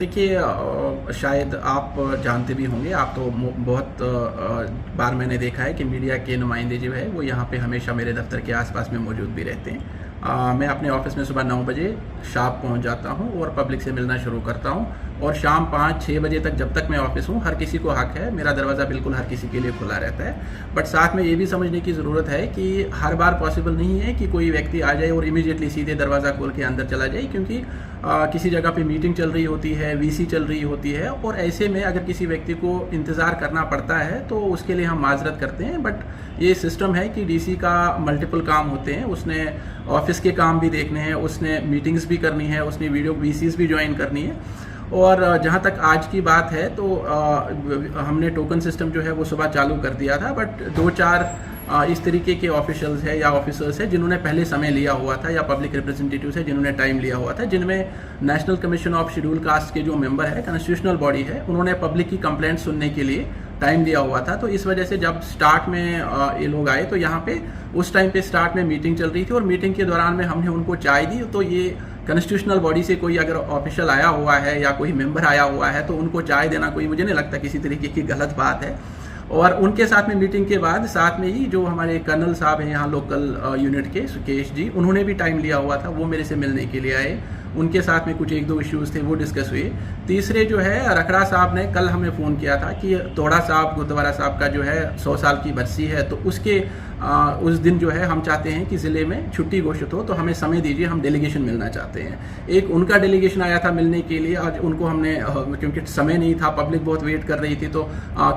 देखिए शायद आप जानते भी होंगे। आप तो बहुत बार मैंने देखा है कि मीडिया के नुमाइंदे जो है वो यहाँ पे हमेशा मेरे दफ्तर के आसपास में मौजूद भी रहते हैं। मैं अपने ऑफिस में सुबह 9 बजे शार्प पहुँच जाता हूँ और पब्लिक से मिलना शुरू करता हूँ और शाम 5-6 बजे तक जब तक मैं ऑफिस हूँ हर किसी को हक है, मेरा दरवाज़ा बिल्कुल हर किसी के लिए खुला रहता है। बट साथ में ये भी समझने की ज़रूरत है कि हर बार पॉसिबल नहीं है कि कोई व्यक्ति आ जाए और इमीडिएटली सीधे दरवाज़ा खोल के अंदर चला जाए, क्योंकि किसी जगह पे मीटिंग चल रही होती है, वीसी चल रही होती है और ऐसे में अगर किसी व्यक्ति को इंतज़ार करना पड़ता है तो उसके लिए हम माजरत करते हैं। बट ये सिस्टम है कि डीसी का मल्टीपल काम होते हैं, उसने ऑफिस के काम भी देखने हैं, उसने मीटिंग्स भी करनी है, उसने वीडियो वीसीज भी ज्वाइन करनी है। और जहाँ तक आज की बात है तो हमने टोकन सिस्टम जो है वो सुबह चालू कर दिया था, बट 2-4 इस तरीके के ऑफिशियल्स है या ऑफिसर्स है जिन्होंने पहले समय लिया हुआ था या पब्लिक रिप्रेजेंटेटिव्स है जिन्होंने टाइम लिया हुआ था, जिनमें national commission of schedule caste के जो मेंबर है, कॉन्स्टिट्यूशनल बॉडी है, उन्होंने पब्लिक की कंप्लेंट सुनने के लिए टाइम दिया हुआ था। तो इस वजह से जब स्टार्ट में ये लोग आए तो यहाँ पे उस टाइम पे स्टार्ट में मीटिंग चल रही थी और मीटिंग के दौरान में हमने उनको चाय दी। तो ये कॉन्स्टिट्यूशनल बॉडी से कोई अगर ऑफिशियल आया हुआ है या कोई मेंबर आया हुआ है तो उनको चाय देना कोई, मुझे नहीं लगता किसी तरीके की गलत बात है। और उनके साथ में मीटिंग के बाद साथ में ही जो हमारे कर्नल साहब हैं यहाँ लोकल यूनिट के, सुकेश जी, उन्होंने भी टाइम लिया हुआ था, वो मेरे से मिलने के लिए आए। उनके साथ में कुछ 1-2 इश्यूज थे वो डिस्कस हुए। तीसरे जो है रखड़ा साहब ने कल हमें फ़ोन किया था कि तोड़ा साहब गुरुद्वारा साहब का जो है 100 साल की बरसी है, तो उसके उस दिन जो है हम चाहते हैं कि ज़िले में छुट्टी घोषित हो, तो हमें समय दीजिए, हम डेलीगेशन मिलना चाहते हैं। एक उनका डेलीगेशन आया था मिलने के लिए, आज उनको हमने क्योंकि समय नहीं था, पब्लिक बहुत वेट कर रही थी, तो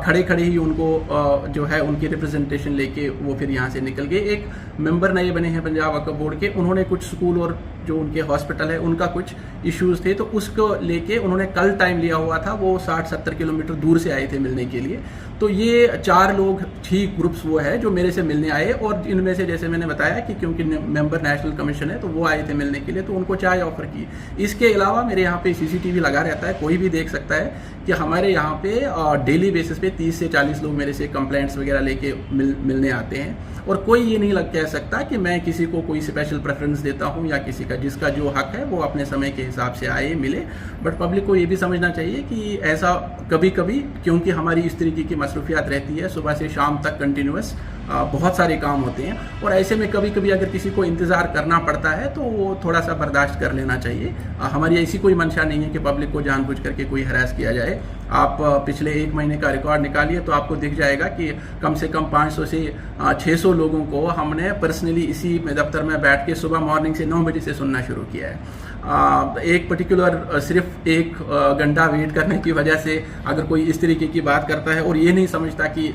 खड़े खड़े ही उनको जो है उनकी रिप्रेजेंटेशन लेके वो फिर यहाँ से निकल गए। एक मेंबर नए बने हैं पंजाब वक्फ बोर्ड के, उन्होंने कुछ स्कूल और जो उनके हॉस्पिटल है उनका कुछ इश्यूज थे, तो उसको लेके उन्होंने कल टाइम लिया हुआ था, वो 60-70 किलोमीटर दूर से आए थे मिलने के लिए। तो ये 4 लोग ठीक ग्रुप्स वो है जो मेरे से मिलने आए, और इनमें से जैसे मैंने बताया कि क्योंकि मेंबर नेशनल कमीशन है तो वो आए थे मिलने के लिए, तो उनको चाय ऑफर की। इसके अलावा मेरे यहाँ पे सीसीटीवी लगा रहता है, कोई भी देख सकता है कि हमारे यहाँ पे डेली बेसिस पे 30 से 40 लोग मेरे से कंप्लेंट्स वगैरह लेके मिलने आते हैं, और कोई ये नहीं कह सकता कि मैं किसी को कोई स्पेशल प्रेफरेंस देता हूँ या किसी का, जिसका जो हक है वो अपने समय के हिसाब से आए मिले। बट पब्लिक को ये भी समझना चाहिए कि ऐसा कभी कभी, क्योंकि हमारी इस तरीके की मसरूफियात रहती है, सुबह से शाम तक कंटिन्यूस बहुत सारे काम होते हैं, और ऐसे में कभी कभी अगर किसी को इंतज़ार करना पड़ता है तो वो थोड़ा सा बर्दाश्त कर लेना चाहिए। हमारी ऐसी कोई मंशा नहीं है कि पब्लिक को जानबूझ करके कोई हरास किया जाए। आप पिछले 1 महीने का रिकॉर्ड निकालिए तो आपको दिख जाएगा कि कम से कम 500 से 600 लोगों को हमने पर्सनली इसी दफ्तर में बैठ के सुबह मॉर्निंग से 9 बजे से सुनना शुरू किया है। एक पर्टिकुलर सिर्फ 1 घंटा वेट करने की वजह से अगर कोई इस तरीके की बात करता है और ये नहीं समझता कि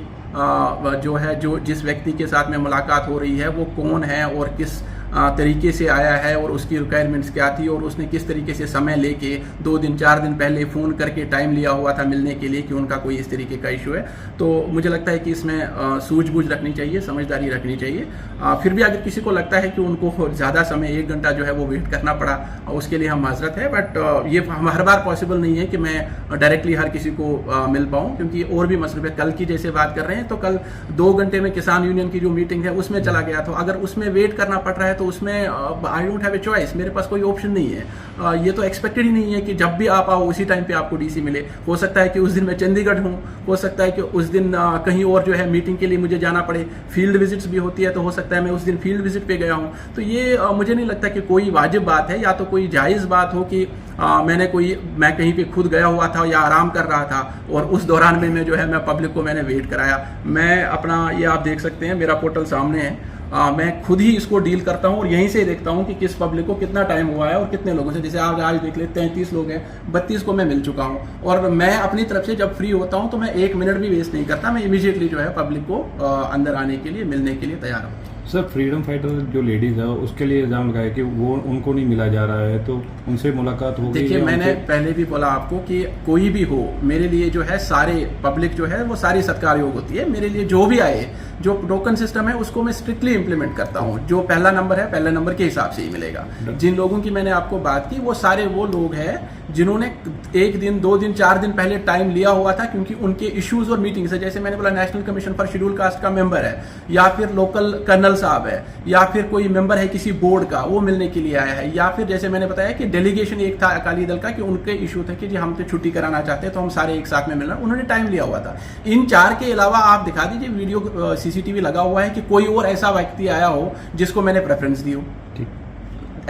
जो जिस व्यक्ति के साथ में मुलाकात हो रही है वो कौन है और किस तरीके से आया है और उसकी रिक्वायरमेंट्स क्या थी और उसने किस तरीके से समय लेके 2 दिन 4 दिन पहले फ़ोन करके टाइम लिया हुआ था मिलने के लिए कि उनका कोई इस तरीके का इशू है, तो मुझे लगता है कि इसमें सूझबूझ रखनी चाहिए, समझदारी रखनी चाहिए। फिर भी अगर किसी को लगता है कि उनको ज़्यादा समय 1 घंटा जो है वो वेट करना पड़ा, उसके लिए हम माजरत है। बट ये हर बार पॉसिबल नहीं है कि मैं डायरेक्टली हर किसी को मिल पाऊँ, क्योंकि और भी मसरूफ़। कल की जैसे बात कर रहे हैं तो कल 2 घंटे में किसान यूनियन की जो मीटिंग है उसमें चला गया, तो अगर उसमें वेट करना पड़ रहा है तो उसमें I don't have a choice, मेरे पास कोई ऑप्शन नहीं है। ये तो एक्सपेक्टेड ही नहीं है कि जब भी आप आओ उसी टाइम पे आपको डीसी मिले। हो सकता है कि उस दिन मैं चंडीगढ़ हूँ, हो सकता है कि उस दिन कहीं और जो है मीटिंग के लिए मुझे जाना पड़े, फील्ड विजिट्स भी होती है तो हो सकता है मैं उस दिन फील्ड विजिट पे गया हूँ। तो ये मुझे नहीं लगता कि कोई वाजिब बात है या तो कोई जायज़ बात हो कि मैं कहीं पे खुद गया हुआ था या आराम कर रहा था और उस दौरान में मैं जो है मैं पब्लिक को मैंने वेट कराया। मैं अपना, ये आप देख सकते हैं मेरा पोर्टल सामने है, मैं खुद ही इसको डील करता हूं और यहीं से देखता हूं कि किस पब्लिक को कितना टाइम हुआ है और कितने लोगों से। जैसे आप आज देख ले 33 लोग हैं, 32 को मैं मिल चुका हूं, और मैं अपनी तरफ से जब फ्री होता हूं तो मैं 1 मिनट भी वेस्ट नहीं करता, मैं इमीडिएटली जो है पब्लिक को अंदर आने के लिए, मिलने के लिए तैयार हूँ। सर, फ्रीडम फाइटर जो लेडीज है उसके लिए इल्जाम लगाया कि वो उनको नहीं मिला जा रहा है, तो उनसे मुलाकात हो गई? देखिए, मैंने पहले भी बोला आपको कि कोई भी हो, मेरे लिए जो है सारे पब्लिक जो है वो सारी सत्कार योग होती है। मेरे लिए जो भी आए, जो टोकन सिस्टम है उसको मैं स्ट्रिक्टली इंप्लीमेंट करता हूँ। जो पहला नंबर है, पहले नंबर के हिसाब से ही मिलेगा। जिन लोगों की मैंने आपको बात की वो सारे वो लोग हैं जिन्होंने 1 दिन 2 दिन 4 दिन पहले टाइम लिया हुआ था, क्योंकि उनके इश्यूज और मीटिंग्स है। जैसे मैंने बोला national commission for schedule caste का मेंबर है, या फिर लोकल कर्नल साहब है, या फिर कोई मेंबर है किसी बोर्ड का, वो मिलने के लिए आया है, या फिर जैसे मैंने बताया कि डेलीगेशन एक था अकाली दल का कि उनके इशू थे कि जी हम तो छुट्टी कराना चाहते हैं तो हम सारे एक साथ में मिलना, उन्होंने टाइम लिया हुआ था। इन 4 के अलावा आप दिखा दीजिए वीडियो सीसीटीवी लगा हुआ है कि कोई और ऐसा व्यक्ति आया हो जिसको मैंने प्रेफरेंस दी हो। ठीक,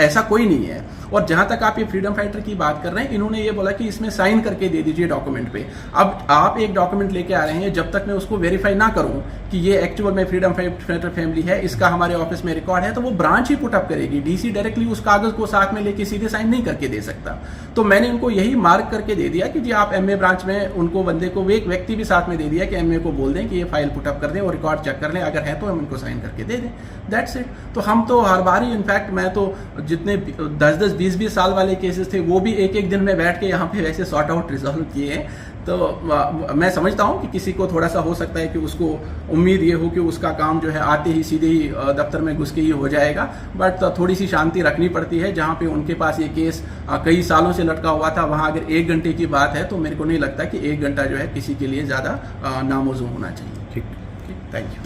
ऐसा कोई नहीं है। और जहां तक आप ये फ्रीडम फाइटर की बात कर रहे हैं, इन्होंने ये बोला कि इसमें साइन करके दे दीजिए डॉक्यूमेंट पे। अब आप एक डॉक्यूमेंट लेके आ रहे हैं, जब तक मैं उसको वेरीफाई ना करूं कि ये एक्चुअल में फ्रीडम फाइटर फैमिली है, इसका हमारे ऑफिस में रिकॉर्ड है, तो वो ब्रांच ही पुटअप करेगी। डीसी डायरेक्टली उस कागज को साथ में लेके सीधे साइन नहीं करके दे सकता। तो मैंने उनको यही मार्क करके दे दिया कि जी आप एमए ब्रांच में उनको बंदे को एक व्यक्ति भी साथ में दे दिया कि एमए को बोल दें कि ये फाइल पुटअप कर दें और रिकॉर्ड चेक कर लें, अगर है तो हम उनको साइन करके दे दें, दैट्स इट। तो हम तो हर बार ही, इनफैक्ट मैं तो जितने 10-10, 20-20 साल वाले केसेस थे वो भी एक दिन में बैठ के यहाँ पे वैसे सॉर्ट आउट रिजॉल्व किए हैं। तो मैं समझता हूँ कि किसी को थोड़ा सा हो सकता है कि उसको उम्मीद ये हो कि उसका काम जो है आते ही सीधे ही दफ्तर में घुस के ही हो जाएगा, बट थोड़ी सी शांति रखनी पड़ती है। जहाँ पे उनके पास ये केस कई सालों से लटका हुआ था, वहाँ अगर 1 घंटे की बात है तो मेरे को नहीं लगता कि 1 घंटा जो है किसी के लिए ज़्यादा नामौजूद होना चाहिए। ठीक, थैंक यू।